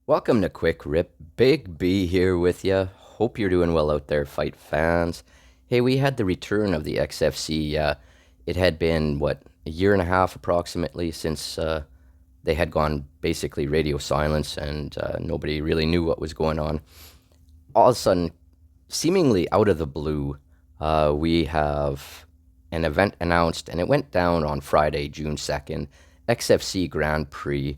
Welcome to Quick Rip. Big B here with you. Hope you're doing well out there, fight fans. Hey, we had the return of the XFC. It had been, a year and a half approximately since they had gone basically radio silence and nobody really knew what was going on. All of a sudden, seemingly out of the blue, we have an event announced, and it went down on Friday, June 2nd, XFC Grand Prix.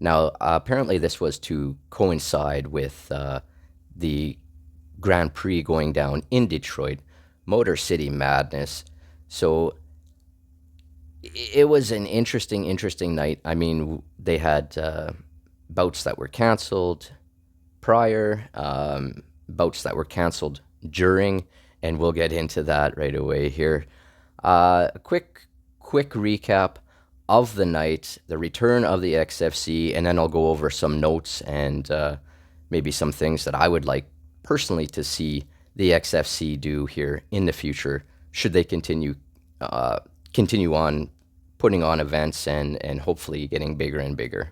Now, apparently, this was to coincide with the Grand Prix going down in Detroit, Motor City Madness. So it was an interesting night. I mean, they had bouts that were canceled prior, bouts that were canceled during, and we'll get into that right away here. A quick recap of the night, the return of the XFC, and then I'll go over some notes and maybe some things that I would like personally to see the XFC do here in the future, should they continue on putting on events and hopefully getting bigger and bigger.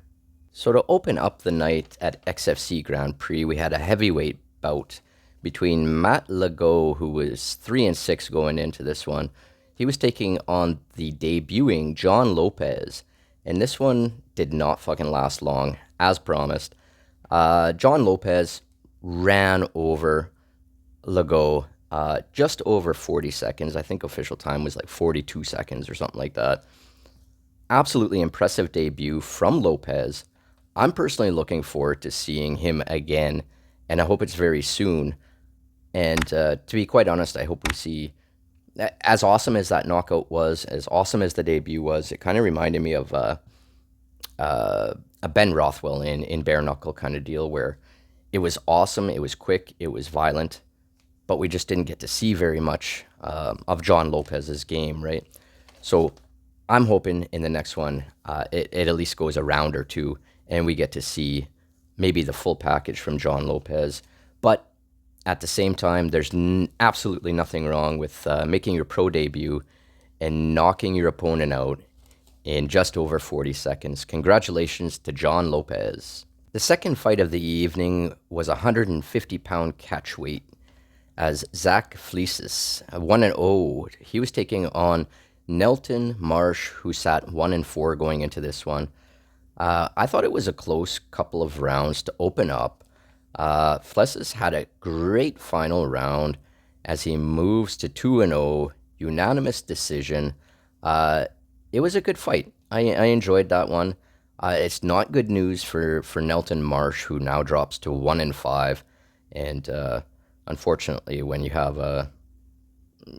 So to open up the night at XFC Grand Prix, we had a heavyweight bout between Matt Legault, who was 3-6 going into this one. He was taking on the debuting John Lopez, and this one did not fucking last long, as promised. John Lopez ran over Legault just over 40 seconds. I think official time was like 42 seconds or something like that. Absolutely impressive debut from Lopez. I'm personally looking forward to seeing him again, and I hope it's very soon. And to be quite honest, I hope we see, as awesome as that knockout was, as awesome as the debut was, it kind of reminded me of a Ben Rothwell in bare knuckle kind of deal, where it was awesome, it was quick, it was violent, but we just didn't get to see very much of John Lopez's game, right? So I'm hoping in the next one it at least goes a round or two, and we get to see maybe the full package from John Lopez. But at the same time, there's absolutely nothing wrong with making your pro debut and knocking your opponent out in just over 40 seconds. Congratulations to John Lopez. The second fight of the evening was a 150-pound catchweight, as Zach Fleecis, 1-0, he was taking on Nelton Marsh, who sat 1-4 going into this one. I thought it was a close couple of rounds to open up. Fleecis had a great final round as he moves to 2-0, unanimous decision. It was a good fight. I enjoyed that one. It's not good news for Nelton Marsh, who now drops to 1-5. And unfortunately, when you have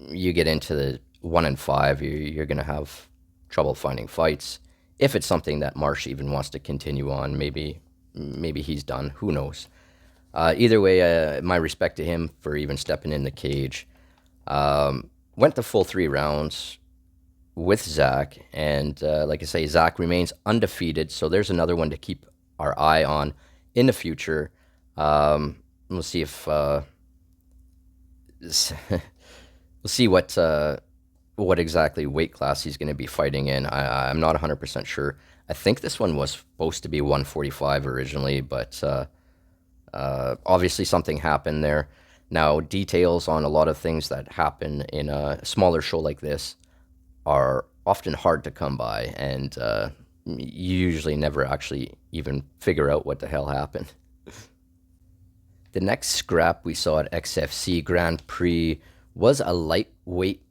you get into the 1-5, you're going to have trouble finding fights. If it's something that Marsh even wants to continue on, maybe he's done. Who knows? Either way, my respect to him for even stepping in the cage. Went the full 3 rounds with Zach, and like I say, Zach remains undefeated, so there's another one to keep our eye on in the future. We'll see if we'll see what exactly weight class he's going to be fighting in. I'm not 100% sure. I think this one was supposed to be 145 originally, but obviously something happened there. Now, details on a lot of things that happen in a smaller show like this are often hard to come by, and you usually never actually even figure out what the hell happened. The next scrap we saw at XFC Grand Prix was a lightweight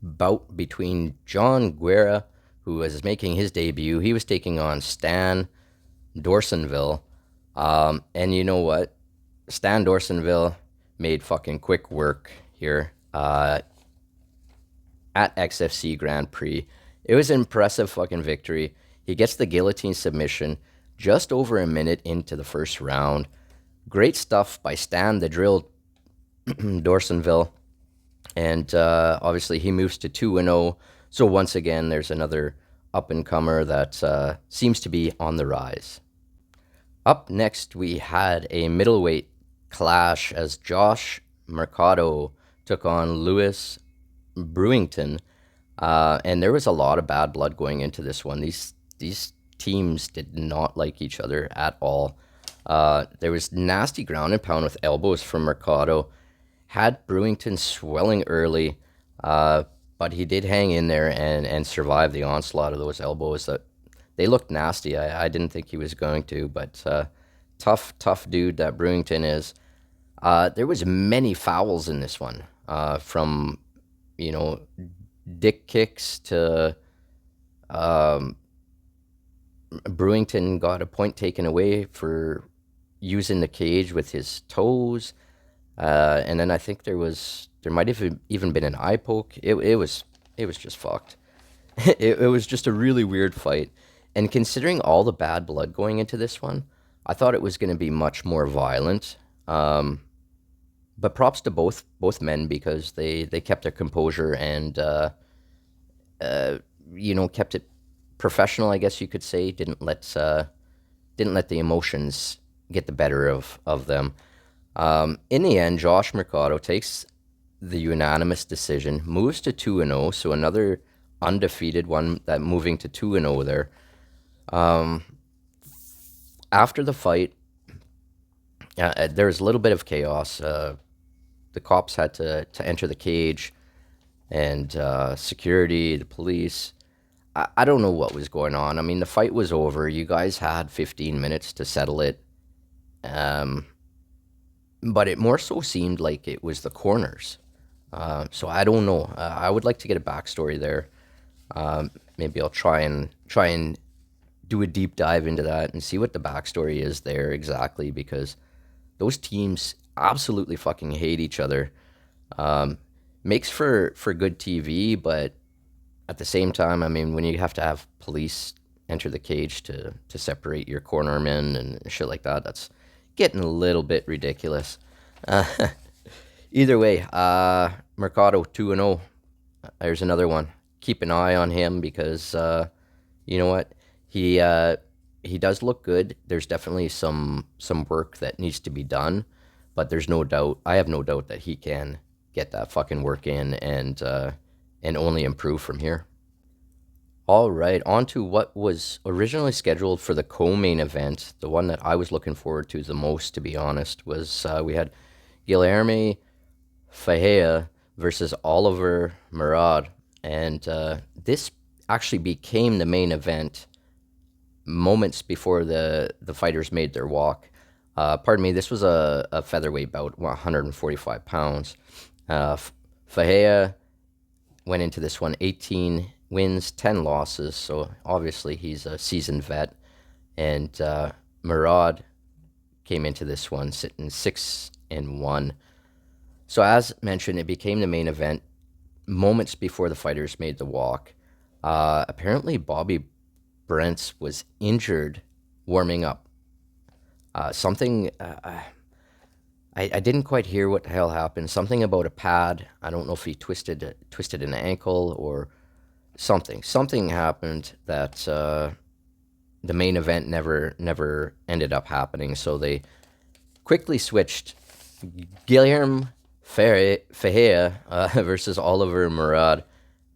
bout between John Guerra, who was making his debut. He was taking on Stan Dorsonville. And you know what? Stan Dorsonville made fucking quick work here at XFC Grand Prix. It was an impressive fucking victory. He gets the guillotine submission just over a minute into the first round. Great stuff by Stan the Drill Dorsonville. And obviously he moves to 2-0. So once again, there's another up-and-comer that seems to be on the rise. Up next, we had a middleweight clash as Josh Mercado took on Lewis Brewington. And there was a lot of bad blood going into this one. These teams did not like each other at all. There was nasty ground and pound with elbows from Mercado. Had Brewington swelling early, but he did hang in there and survive the onslaught of those elbows. That they looked nasty. I didn't think he was going to, but tough dude that Brewington is. There was many fouls in this one, from you know dick kicks to Brewington got a point taken away for using the cage with his toes, and then I think there might have even been an eye poke. It was just fucked. It was just a really weird fight, and considering all the bad blood going into this one, I thought it was going to be much more violent. But props to both men because they kept their composure and uh, kept it professional. I guess you could say didn't let the emotions get the better of them. In the end, Josh Mercado takes the unanimous decision, moves to 2-0, so another undefeated one that moving to 2-0 there. After the fight, there was a little bit of chaos. The cops had to enter the cage, and security, the police. I don't know what was going on. I mean, the fight was over. You guys had 15 minutes to settle it. Um, but it more so seemed like it was the corners. So I don't know. I would like to get a backstory there. Maybe I'll try and do a deep dive into that and see what the backstory is there exactly because those teams absolutely fucking hate each other. Um, Makes for good TV, but at the same time, I mean, when you have to have police enter the cage to separate your cornermen and shit like that, that's getting a little bit ridiculous. Uh, Either way, Mercado 2-0. There's another one. Keep an eye on him because you know what? He does look good. There's definitely some work that needs to be done, but there's no doubt. I have no doubt that he can get that fucking work in and only improve from here. All right, on to what was originally scheduled for the co-main event. The one that I was looking forward to the most, to be honest, was we had Guilherme Fahea versus Oliver Murad, and this actually became the main event moments before the fighters made their walk. Pardon me, this was a featherweight bout, 145 pounds. Fahea went into this one 18 wins, 10 losses, so obviously he's a seasoned vet. And Murad came into this one sitting 6-1. So as mentioned, it became the main event moments before the fighters made the walk. Apparently, Bobby Brents was injured warming up. Something I didn't quite hear what the hell happened. Something about a pad. I don't know if he twisted an ankle or something. Something happened that the main event never ended up happening. So they quickly switched Guilherme Ferreira versus Oliver Murad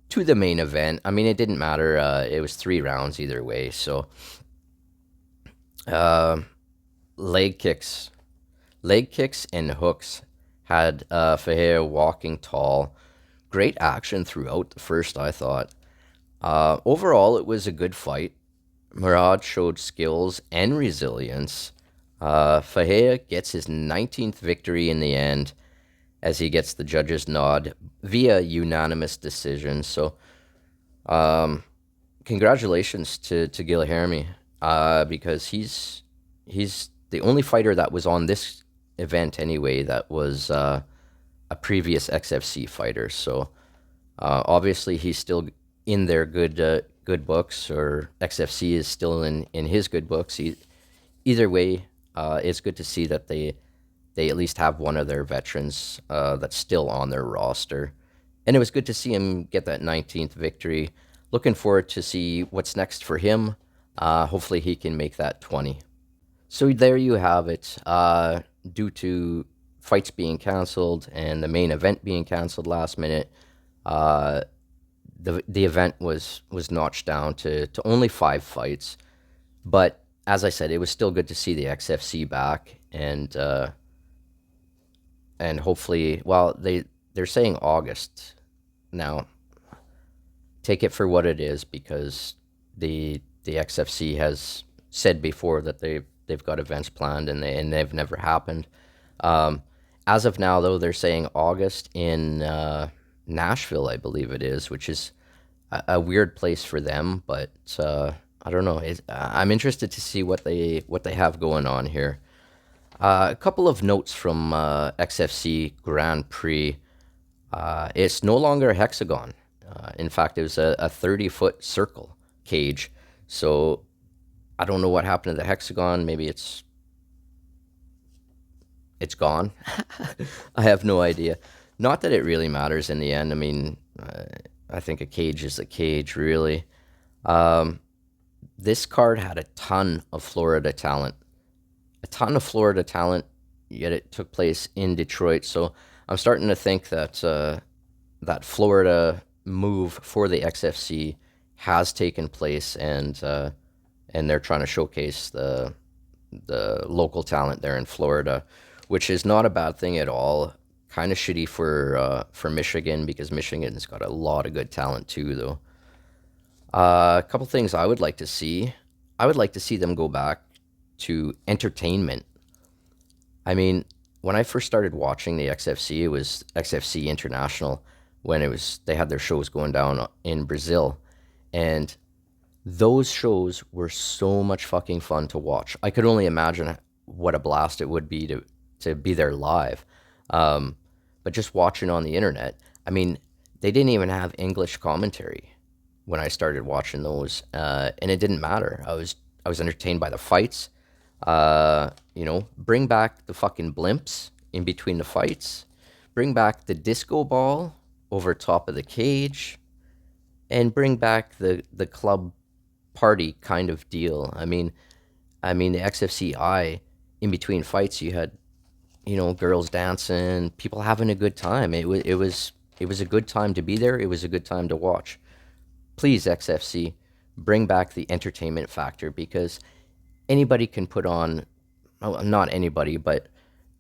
to the main event. I mean, it didn't matter. It was 3 rounds either way. So uh, leg kicks, and hooks had Ferreira walking tall. Great action throughout the first, I thought. Overall, it was a good fight. Murad showed skills and resilience. Fahea gets his 19th victory in the end as he gets the judge's nod via unanimous decision. So, congratulations to Guilherme because he's the only fighter that was on this event anyway that was a previous XFC fighter. So, obviously, he's still in their good books, or XFC is still in his good books. Either way, it's good to see that they at least have one of their veterans that's still on their roster. And it was good to see him get that 19th victory. Looking forward to see what's next for him. Hopefully he can make that 20. So there you have it. Due to fights being canceled and the main event being canceled last minute, the event was notched down to only 5 fights. But as I said, it was still good to see the XFC back, and hopefully, well, they're saying August now. Take it for what it is, because the XFC has said before that they've got events planned, and they've never happened. Um, as of now, though, they're saying August in Nashville, I believe it is, which is a weird place for them, but I don't know. I'm interested to see what they have going on here. A couple of notes from XFC Grand Prix. It's no longer a hexagon. In fact, it was a 30-foot circle cage. So I don't know what happened to the hexagon. Maybe it's gone. I have no idea. Not that it really matters in the end. I mean, I think a cage is a cage, really. Um, this card had a ton of Florida talent. A ton of Florida talent, yet it took place in Detroit. So I'm starting to think that that Florida move for the XFC has taken place, and they're trying to showcase the local talent there in Florida, which is not a bad thing at all. Kind of shitty for Michigan, because Michigan's got a lot of good talent too, though. A couple things I would like to see. I would like to see them go back to entertainment. I mean, when I first started watching the XFC, it was XFC International, when they had their shows going down in Brazil, and those shows were so much fucking fun to watch. I could only imagine what a blast it would be to be there live. But just watching on the internet, I mean, they didn't even have English commentary when I started watching those, and it didn't matter. I was entertained by the fights. Bring back the fucking blimps in between the fights. Bring back the disco ball over top of the cage, and bring back the club party kind of deal. I mean the XFCI, in between fights, you had girls dancing, people having a good time. It was a good time to be there. It was a good time to watch. Please, XFC, bring back the entertainment factor, because anybody can put on, well, not anybody, but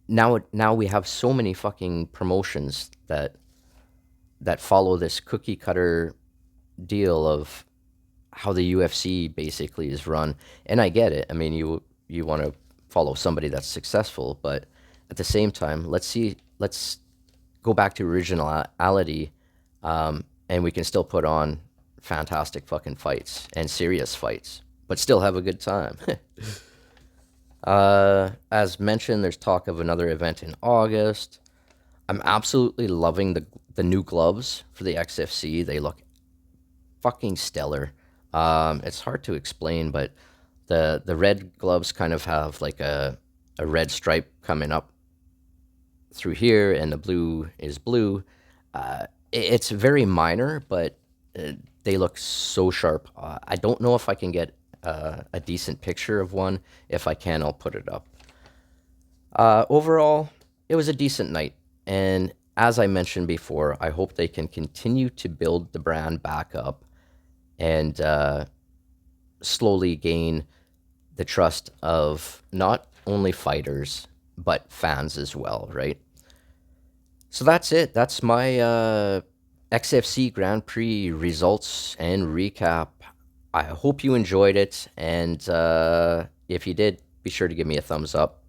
now we have so many fucking promotions that follow this cookie cutter deal of how the UFC basically is run. And I get it. I mean, you want to follow somebody that's successful, but at the same time, let's go back to originality, and we can still put on fantastic fucking fights and serious fights, but still have a good time. As mentioned, there's talk of another event in August. I'm absolutely loving the new gloves for the XFC. They look fucking stellar. It's hard to explain, but the red gloves kind of have like a red stripe coming up through here, and the blue is blue. It's very minor, but they look so sharp. I don't know if I can get a decent picture of one. If I can, I'll put it up. Overall, it was a decent night, and as I mentioned before, I hope they can continue to build the brand back up, and slowly gain the trust of not only fighters, but fans as well, right? So that's it. That's my XFC Grand Prix results and recap. I hope you enjoyed it, and if you did, be sure to give me a thumbs up.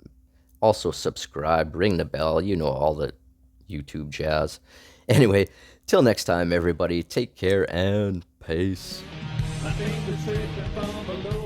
Also, subscribe, ring the bell, all the YouTube jazz. Anyway, till next time, everybody, take care and peace. I think the truth from below.